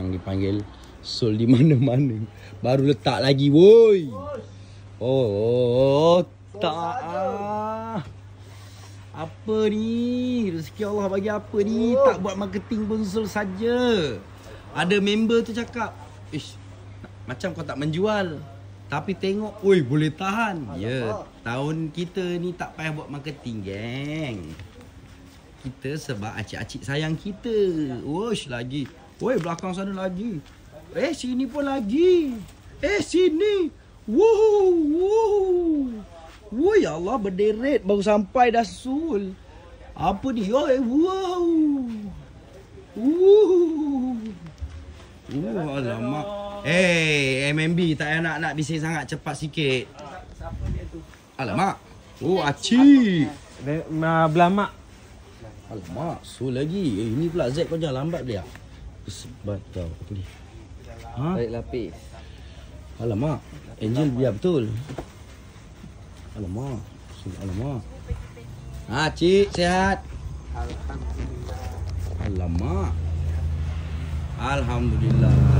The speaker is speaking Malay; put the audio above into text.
Memang dipanggil Sul di mana-mana. Baru letak lagi, woi. Oh, tak. Apa ni? Rezeki Allah bagi apa ni? Tak buat marketing pun Sul saja. Ada member tu cakap, "Ish, macam kau tak menjual. Tapi tengok, oi boleh tahan." Ya, tahun kita ni tak payah buat marketing, geng. Kita sebab acik-acik sayang kita. Wosh lagi. Woi, belakang sana lagi. Sini pun lagi. Sini. Wuh. Woi, ya Allah, berderet baru sampai dah Sul. Apa ni? Oi, wow. Alamak. MMB tak payah nak bising sangat, cepat sikit. Siapa dia tu? Alamak. Acik. Belah mak. Alamak, Sul lagi. Ini pula Z kau jangan lambat dia. Sebat kau. Apa ni? Tarik lapis. Alamak, Angel biar betul. Alamak, Sul, alamak. Cik, sihat? Alhamdulillah. Alamak. Alhamdulillah.